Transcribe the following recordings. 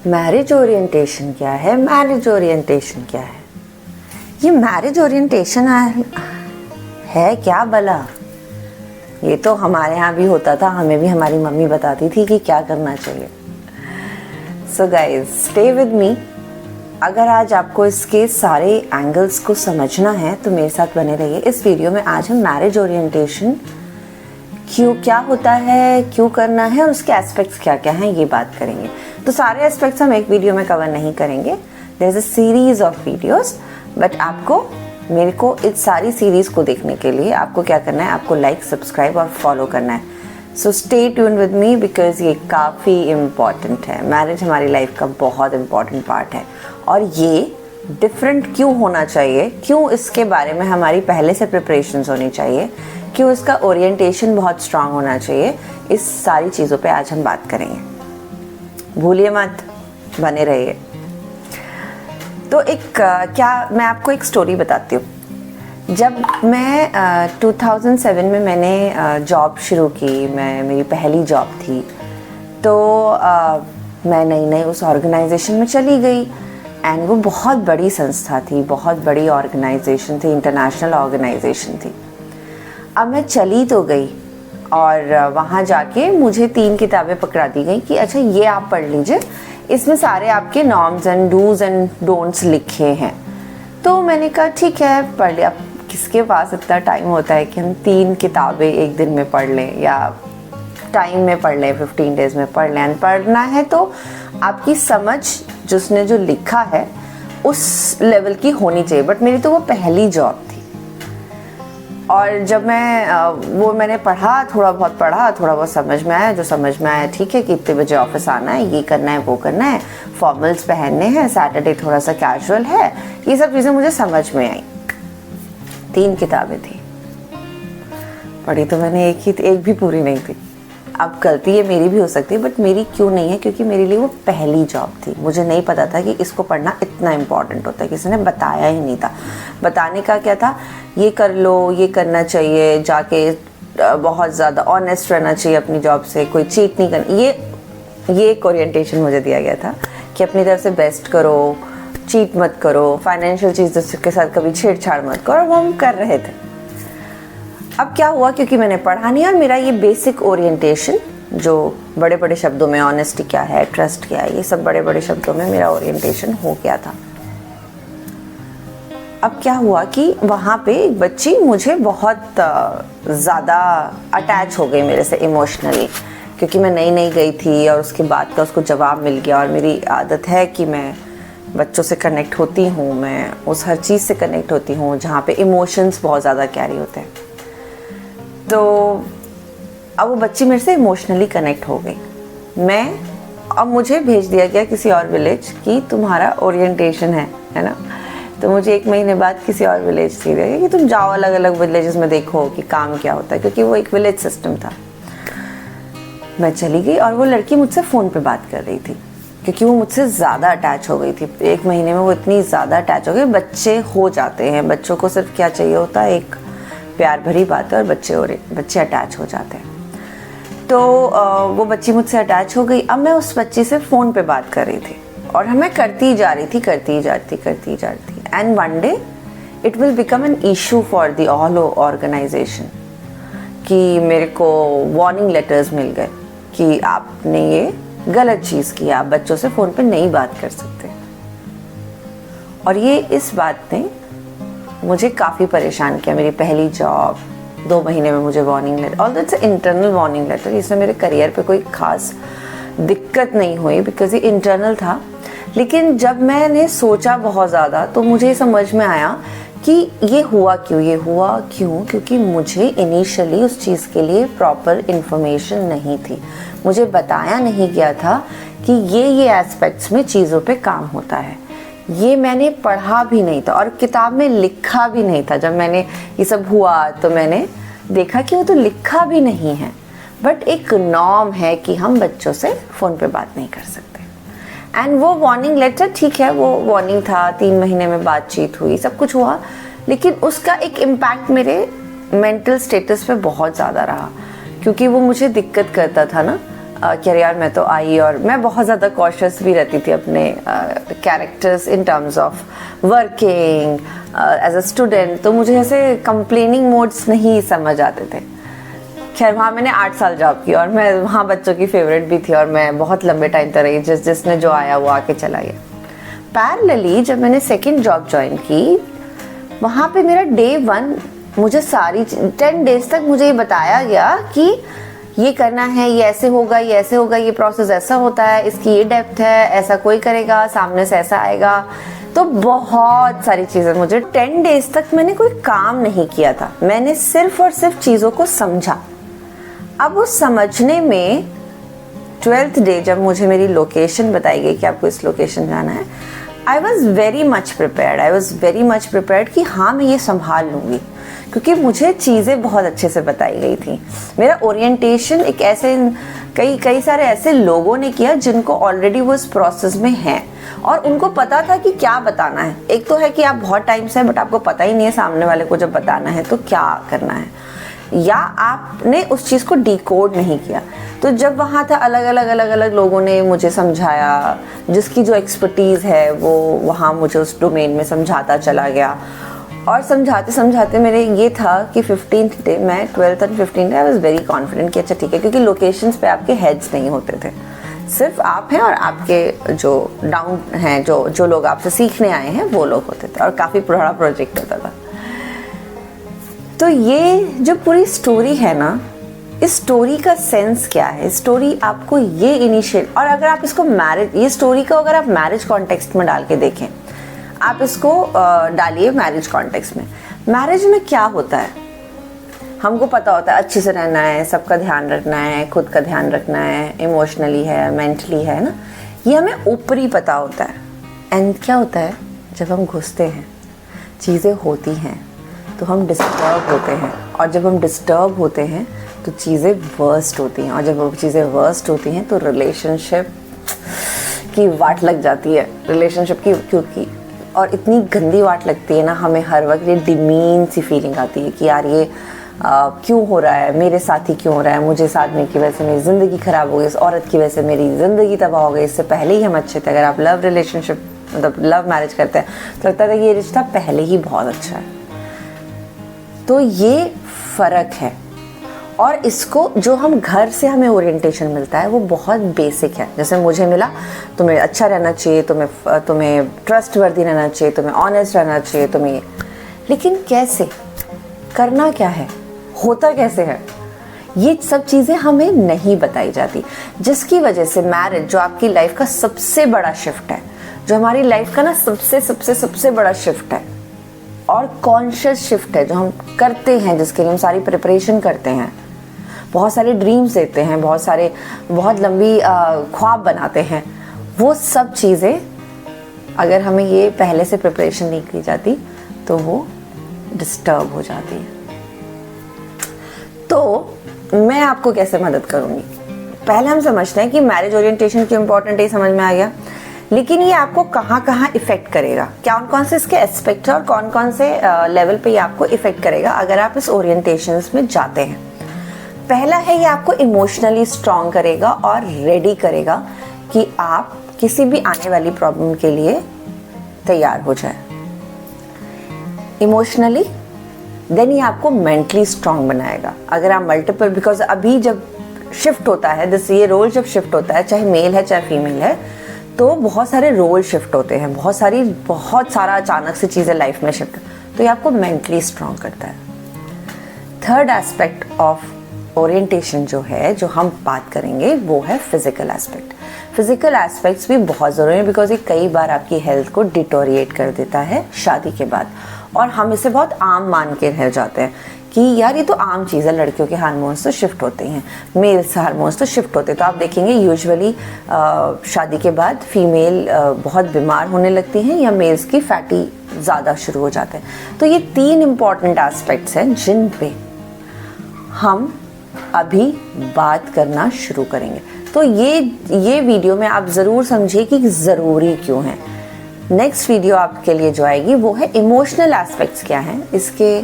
Marriage orientation क्या है, marriage orientation क्या है, ये मैरिज ओरिएंटेशन है क्या भला। ये तो हमारे यहाँ भी होता था, हमें भी हमारी मम्मी बताती थी कि क्या करना चाहिए। So guys stay with me. अगर आज आपको इसके सारे एंगल्स को समझना है तो मेरे साथ बने रहिए इस वीडियो में। आज हम मैरिज ओरिएंटेशन क्यों, क्या होता है, क्यों करना है और उसके एस्पेक्ट्स क्या क्या हैं, ये बात करेंगे। तो सारे एस्पेक्ट्स हम एक वीडियो में कवर नहीं करेंगे, there is a series of videos. But आपको, मेरे को इस सारी सीरीज को देखने के लिए आपको क्या करना है, आपको लाइक, सब्सक्राइब और फॉलो करना है। So stay tune with me because ये काफ़ी इम्पॉर्टेंट है। मैरिज हमारी लाइफ का बहुत इम्पॉर्टेंट पार्ट है और ये डिफरेंट क्यों होना चाहिए, क्यों इसके बारे में हमारी पहले से प्रिपरेशंस होनी चाहिए, क्यों इसका ओरिएंटेशन बहुत स्ट्रांग होना चाहिए, इस सारी चीज़ों पे आज हम बात करेंगे। भूलिए मत, बने रहिए। तो मैं आपको एक स्टोरी बताती हूँ। जब मैं 2007 में मैंने जॉब शुरू की, मेरी पहली जॉब थी, तो मैं नई उस ऑर्गेनाइजेशन में चली गई एंड वो बहुत बड़ी संस्था थी, बहुत बड़ी ऑर्गेनाइजेशन थी, इंटरनेशनल ऑर्गेनाइजेशन थी। अब मैं चली तो गई और वहाँ जाके मुझे 3 किताबें पकड़ा दी गई कि अच्छा ये आप पढ़ लीजिए, इसमें सारे आपके norms and dos and don'ts लिखे हैं। तो मैंने कहा ठीक है, पढ़ लिया। किसके पास इतना टाइम होता है कि हम 3 किताबें एक दिन में पढ़ लें या टाइम में पढ़ लें, 15 डेज में पढ़ लें। पढ़ना है तो आपकी समझ जिसने जो लिखा है उस लेवल की होनी चाहिए। बट मेरी तो वो पहली जॉब थी और जब मैंने पढ़ा, थोड़ा बहुत समझ में आया। जो समझ में आया, ठीक है कि इतने बजे ऑफिस आना है, ये करना है, वो करना है, फॉर्मल्स पहनने हैं, सैटरडे थोड़ा सा कैजुअल है, ये सब चीज़ें मुझे समझ में आई। 3 किताबें थी, पढ़ी तो मैंने एक भी पूरी नहीं थी। अब गलती ये मेरी भी हो सकती है, बट मेरी क्यों नहीं है, क्योंकि मेरे लिए वो पहली जॉब थी। मुझे नहीं पता था कि इसको पढ़ना इतना इम्पॉर्टेंट होता है, किसी ने बताया ही नहीं था। बताने का क्या था, ये कर लो, ये करना चाहिए, जाके बहुत ज़्यादा ऑनेस्ट रहना चाहिए अपनी जॉब से, कोई चीट नहीं करना। ये एक ओरिएंटेशन मुझे दिया गया था कि अपनी तरफ से बेस्ट करो, चीट मत करो, फाइनेंशियल चीज़ों के साथ कभी छेड़छाड़ मत करो, और वो हम कर रहे थे। अब क्या हुआ, क्योंकि मैंने पढ़ा नहीं और मेरा ये बेसिक ओरिएंटेशन, जो बड़े बड़े शब्दों में ऑनेस्टी क्या है, ट्रस्ट क्या है, ये सब बड़े बड़े शब्दों में मेरा ओरिएंटेशन हो गया था। अब क्या हुआ कि वहाँ पे एक बच्ची मुझे बहुत ज़्यादा अटैच हो गई मेरे से इमोशनली, क्योंकि मैं नई गई थी और उसके बाद का उसको जवाब मिल गया। और मेरी आदत है कि मैं बच्चों से कनेक्ट होती हूँ, मैं उस हर चीज़ से कनेक्ट होती हूँ जहाँ पे इमोशंस बहुत ज़्यादा कैरी होते हैं। तो अब वो बच्ची मेरे से इमोशनली कनेक्ट हो गई। अब मुझे भेज दिया गया किसी और विलेज कि तुम्हारा ओरिएंटेशन है ना। तो मुझे 1 महीने बाद किसी और विलेज से दिया गया कि तुम जाओ अलग अलग विलेजेस में, देखो कि काम क्या होता है, क्योंकि वो एक विलेज सिस्टम था। मैं चली गई और वो लड़की मुझसे फ़ोन पे बात कर रही थी, क्योंकि वो मुझसे ज़्यादा अटैच हो गई थी। 1 महीने में वो इतनी ज़्यादा अटैच हो गई। बच्चे हो जाते हैं, बच्चों को सिर्फ क्या चाहिए होता है, एक प्यार भरी बात है, और बच्चे अटैच हो जाते हैं। तो वो बच्ची मुझसे अटैच हो गई। अब मैं उस बच्ची से फ़ोन पे बात कर रही थी और मैं करती जा रही थी and one day it will become an issue for the all organisation कि मेरे को वार्निंग लेटर्स मिल गए कि आपने ये गलत चीज़ की, आप बच्चों से फ़ोन पे नहीं बात कर सकते। और इस बात ने मुझे काफ़ी परेशान किया। मेरी पहली जॉब, 2 महीने में मुझे warning letter, although it's internal warning letter, इसमें मेरे करियर पे कोई खास दिक्कत नहीं हुई बिकॉज ये इंटरनल था। लेकिन जब मैंने सोचा बहुत ज़्यादा तो मुझे समझ में आया कि ये हुआ क्यों, क्योंकि मुझे इनिशियली उस चीज़ के लिए प्रॉपर इन्फॉर्मेशन नहीं थी। मुझे बताया नहीं गया था कि ये एस्पेक्ट्स में चीज़ों पे काम होता है। ये मैंने पढ़ा भी नहीं था और किताब में लिखा भी नहीं था। जब मैंने ये सब हुआ तो मैंने देखा कि वो तो लिखा भी नहीं है, बट एक नॉर्म है कि हम बच्चों से फ़ोन पे बात नहीं कर सकते। एंड वो वार्निंग लेटर, ठीक है, वो वार्निंग था, 3 महीने में बातचीत हुई, सब कुछ हुआ, लेकिन उसका एक इम्पैक्ट मेरे मेंटल स्टेटस पे बहुत ज़्यादा रहा, क्योंकि वो मुझे दिक्कत करता था ना। कि अरे यार मैं तो आई, और मैं बहुत ज़्यादा कॉशियस भी रहती थी अपने characters in terms of working as a student, तो मुझे ऐसे कंप्लेनिंग मोड्स नहीं समझ आते थे। खैर वहाँ मैंने 8 साल जॉब की और मैं वहाँ बच्चों की फेवरेट भी थी और मैं बहुत लंबे टाइम तक रही, जिसने जो आया वो आके चला गया। पैरेलली जब मैंने सेकेंड जॉब ज्वाइन की, वहाँ पे मेरा डे 1 मुझे सारी 10 डेज तक मुझे ये बताया गया कि ये करना है, ये ऐसे होगा, ये ऐसे होगा, ये प्रोसेस ऐसा होता है, इसकी ये डेप्थ है, ऐसा कोई करेगा, सामने से ऐसा आएगा। तो बहुत सारी चीज़ें, मुझे 10 डेज तक मैंने कोई काम नहीं किया था, मैंने सिर्फ और सिर्फ चीज़ों को समझा। अब उस समझने में 12th डे जब मुझे मेरी लोकेशन बताई गई कि आपको इस लोकेशन जाना है, I was very much prepared कि हाँ मैं ये संभाल लूँगी, क्योंकि मुझे चीज़ें बहुत अच्छे से बताई गई थी। मेरा ओरिएंटेशन एक ऐसे कई सारे ऐसे लोगों ने किया जिनको ऑलरेडी वो इस प्रोसेस में हैं और उनको पता था कि क्या बताना है। एक तो है कि आप बहुत टाइम से, बट आपको पता ही नहीं है सामने वाले को जब बताना है तो क्या करना है, या आपने उस चीज़ को डिकोड नहीं किया। तो जब वहाँ था अलग अलग लोगों ने मुझे समझाया, जिसकी जो एक्सपर्टीज़ है वो वहाँ मुझे उस डोमेन में समझाता चला गया। और समझाते समझाते मेरे ये था कि 15th डे, मैं 12th और 15th day I was very confident कि अच्छा ठीक है, क्योंकि लोकेशंस पे आपके हेड्स नहीं होते थे, सिर्फ आप हैं और आपके जो डाउन हैं, जो लोग आपसे सीखने आए हैं वो लोग होते थे, और काफ़ी बड़ा प्रोजेक्ट होता था। तो ये जो पूरी स्टोरी है ना, इस स्टोरी का सेंस क्या है? स्टोरी आपको ये इनिशिएट, और अगर आप इसको ये स्टोरी को अगर आप मैरिज कॉन्टेक्स्ट में डाल के देखें, आप इसको डालिए मैरिज कॉन्टेक्स्ट में। मैरिज में क्या होता है? हमको पता होता है अच्छे से रहना है, सबका ध्यान रखना है, खुद का ध्यान रखना है, इमोशनली है, मेंटली है ना, ये हमें ऊपरी पता होता है। एंड क्या होता है, जब हम घुसते हैं, चीज़ें होती हैं तो हम डिस्टर्ब होते हैं, और जब हम डिस्टर्ब होते हैं तो चीज़ें वर्स्ट होती हैं, और जब वो चीज़ें वर्स्ट होती हैं तो रिलेशनशिप की वाट लग जाती है, रिलेशनशिप की, क्योंकि और इतनी गंदी वाट लगती है ना, हमें हर वक्त ये डिमीन सी फीलिंग आती है कि यार ये क्यों हो रहा है, मेरे साथ ही क्यों हो रहा है, मुझे इस आदमी की वजह से मेरी ज़िंदगी ख़राब हो गई, इस औरत की वजह से मेरी ज़िंदगी तबाह हो गई, इससे पहले ही हम अच्छे थे। अगर आप लव रिलेशनशिप मतलब लव मैरिज करते हैं तो लगता है कि ये रिश्ता पहले ही बहुत अच्छा है। तो ये फ़र्क है, और इसको जो हम घर से हमें ओरिएंटेशन मिलता है वो बहुत बेसिक है। जैसे मुझे मिला, तुम्हें अच्छा रहना चाहिए, तुम्हें ट्रस्टवर्दी रहना चाहिए, तुम्हें ऑनेस्ट रहना चाहिए, तुम्हें, लेकिन कैसे करना, क्या है, होता कैसे है, ये सब चीज़ें हमें नहीं बताई जाती, जिसकी वजह से मैरिज जो आपकी लाइफ का सबसे बड़ा शिफ्ट है, जो हमारी लाइफ का ना सबसे बड़ा शिफ्ट है और कॉन्शियस शिफ्ट है, जो हम करते हैं, जिसके लिए हम सारी प्रिपरेशन करते हैं, बहुत सारे ड्रीम्स देते हैं, बहुत लंबी ख्वाब बनाते हैं, वो सब चीज़ें अगर हमें ये पहले से प्रिपरेशन नहीं की जाती तो वो डिस्टर्ब हो जाती है। तो मैं आपको कैसे मदद करूँगी? पहले हम समझते हैं कि मैरिज ओरिएंटेशन क्यों इम्पोर्टेंट है, ये समझ में आ गया, लेकिन ये आपको कहाँ कहाँ इफ़ेक्ट करेगा, कौन से इसके एस्पेक्ट है और कौन से लेवल पे ये आपको इफ़ेक्ट करेगा अगर आप इस ओरिएंटेशंस में जाते हैं। पहला है, ये आपको इमोशनली स्ट्रॉन्ग करेगा और रेडी करेगा कि आप किसी भी आने वाली प्रॉब्लम के लिए तैयार हो जाए इमोशनली। देन ये आपको मेंटली स्ट्रॉन्ग बनाएगा। अगर आप मल्टीपल, बिकॉज अभी जब शिफ्ट होता है, ये रोल जब शिफ्ट होता है, चाहे मेल है चाहे फीमेल है, तो बहुत सारे रोल शिफ्ट होते हैं, बहुत सारा अचानक से चीज़ें लाइफ में शिफ्ट, तो ये आपको मेंटली स्ट्रॉन्ग करता है। थर्ड एस्पेक्ट ऑफ ओरिएंटेशन जो है, जो हम बात करेंगे, वो है फिजिकल एस्पेक्ट। फिजिकल एस्पेक्ट्स भी बहुत ज़रूरी है, बिकॉज ये कई बार आपकी हेल्थ को डिटोरिएट कर देता है शादी के बाद, और हम इसे बहुत आम मान के रह जाते हैं कि यार ये तो आम चीज़ है, लड़कियों के हार्मोन्स तो शिफ्ट होते हैं, मेल्स हार्मोन्स तो शिफ्ट होते हैं। तो आप देखेंगे यूजुअली शादी के बाद फीमेल बहुत बीमार होने लगती हैं, या मेल्स की फैटी ज़्यादा शुरू हो जाते हैं। तो ये 3 इम्पॉर्टेंट एस्पेक्ट्स हैं जिन पे हम अभी बात करना शुरू करेंगे। तो ये वीडियो में आप ज़रूर समझिए कि ज़रूरी क्यों है। नेक्स्ट वीडियो आपके लिए जो आएगी वो है इमोशनल एस्पेक्ट्स क्या हैं, इसके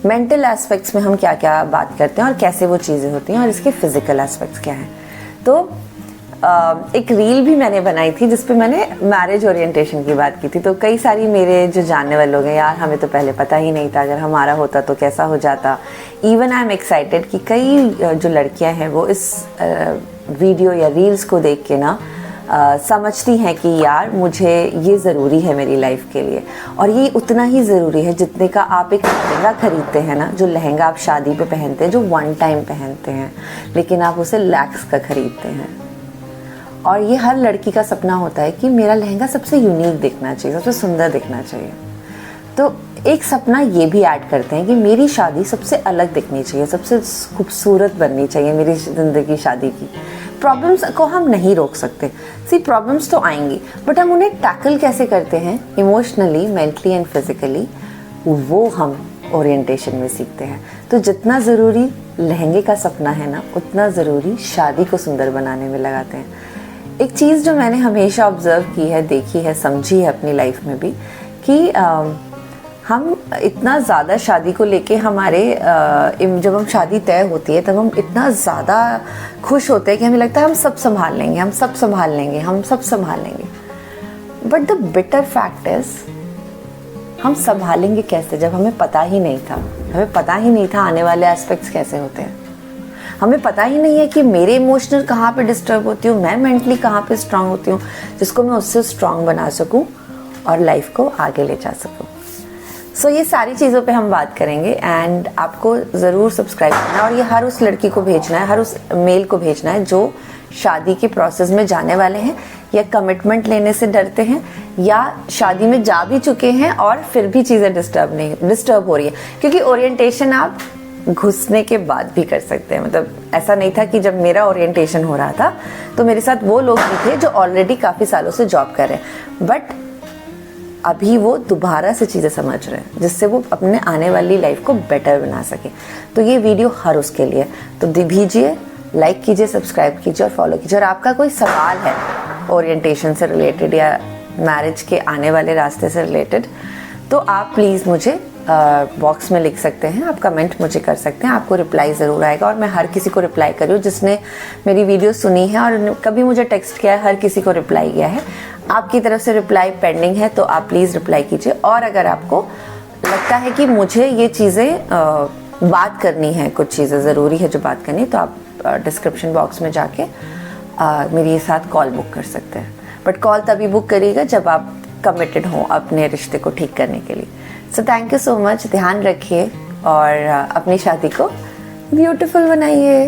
मेंटल एस्पेक्ट्स में हम क्या क्या बात करते हैं और कैसे वो चीज़ें होती हैं, और इसके फिजिकल एस्पेक्ट्स क्या हैं। तो एक रील भी मैंने बनाई थी जिस पे मैंने मैरिज ओरिएंटेशन की बात की थी। तो कई सारी मेरे जो जानने वाले लोग हैं, यार हमें तो पहले पता ही नहीं था, अगर हमारा होता तो कैसा हो जाता। इवन आई एम एक्साइटेड कि कई जो लड़कियां हैं वो इस वीडियो या रील्स को देख के ना समझती हैं कि यार मुझे ये ज़रूरी है मेरी लाइफ के लिए। और ये उतना ही ज़रूरी है जितने का आप एक लहंगा खरीदते हैं ना, जो लहंगा आप शादी पे पहनते हैं, जो वन टाइम पहनते हैं, लेकिन आप उसे लैक्स का खरीदते हैं। और ये हर लड़की का सपना होता है कि मेरा लहंगा सबसे यूनिक दिखना चाहिए, सबसे सुंदर दिखना चाहिए। तो एक सपना ये भी ऐड करते हैं कि मेरी शादी सबसे अलग दिखनी चाहिए, सबसे खूबसूरत बननी चाहिए मेरी ज़िंदगी शादी की। प्रॉब्लम्स को हम नहीं रोक सकते, प्रॉब्लम्स तो आएंगी, बट हम उन्हें टैकल कैसे करते हैं इमोशनली, मेंटली एंड फिजिकली, वो हम ओरिएंटेशन में सीखते हैं। तो जितना ज़रूरी लहंगे का सपना है ना, उतना ज़रूरी शादी को सुंदर बनाने में लगाते हैं। एक चीज़ जो मैंने हमेशा ऑब्ज़र्व की है, देखी है, समझी है अपनी लाइफ में भी, कि हम इतना ज़्यादा शादी को लेके हमारे जब हम शादी तय होती है तब हम इतना ज़्यादा खुश होते हैं कि हमें लगता है हम सब संभाल लेंगे, हम सब संभाल लेंगे, हम सब संभाल लेंगे। But the bitter fact is, हम संभालेंगे कैसे जब हमें पता ही नहीं था। हमें पता ही नहीं था आने वाले एस्पेक्ट्स कैसे होते हैं। हमें पता ही नहीं है कि मेरे इमोशनल कहाँ पे डिस्टर्ब होती हूँ, मैं मेंटली कहाँ पे स्ट्रांग होती हूँ, जिसको मैं उससे स्ट्रांग बना सकूँ और लाइफ को आगे ले जा सकूँ। सो ये सारी चीज़ों पे हम बात करेंगे एंड आपको ज़रूर सब्सक्राइब करना है। और ये हर उस लड़की को भेजना है, हर उस मेल को भेजना है जो शादी के प्रोसेस में जाने वाले हैं, या कमिटमेंट लेने से डरते हैं, या शादी में जा भी चुके हैं और फिर भी चीज़ें डिस्टर्ब हो रही है। क्योंकि ओरिएंटेशन आप घुसने के बाद भी कर सकते हैं। मतलब ऐसा नहीं था कि जब मेरा ओरिएंटेशन हो रहा था तो मेरे साथ वो लोग भी थे जो ऑलरेडी काफ़ी सालों से जॉब कर रहे हैं, बट अभी वो दोबारा से चीज़ें समझ रहे हैं जिससे वो अपने आने वाली लाइफ को बेटर बना सके। तो ये वीडियो हर उसके लिए, तो भेजिए, लाइक कीजिए, सब्सक्राइब कीजिए और फॉलो कीजिए। और आपका कोई सवाल है ओरिएंटेशन से रिलेटेड या मैरिज के आने वाले रास्ते से रिलेटेड, तो आप प्लीज़ मुझे बॉक्स में लिख सकते हैं, आप कमेंट मुझे कर सकते हैं, आपको रिप्लाई ज़रूर आएगा। और मैं हर किसी को रिप्लाई कर रही हूँ जिसने मेरी वीडियो सुनी है और कभी मुझे टेक्स्ट किया है, हर किसी को रिप्लाई किया है। आपकी तरफ से रिप्लाई पेंडिंग है, तो आप प्लीज़ रिप्लाई कीजिए। और अगर आपको लगता है कि मुझे ये चीज़ें बात करनी है, कुछ चीज़ें ज़रूरी है जो बात करनी, तो आप डिस्क्रिप्शन बॉक्स में जाके मेरे साथ कॉल बुक कर सकते हैं। बट कॉल तभी बुक करिएगा जब आप कमिटेड हों अपने रिश्ते को ठीक करने के लिए। So thank you so much, ध्यान रखिए और अपनी शादी को ब्यूटीफुल बनाइए।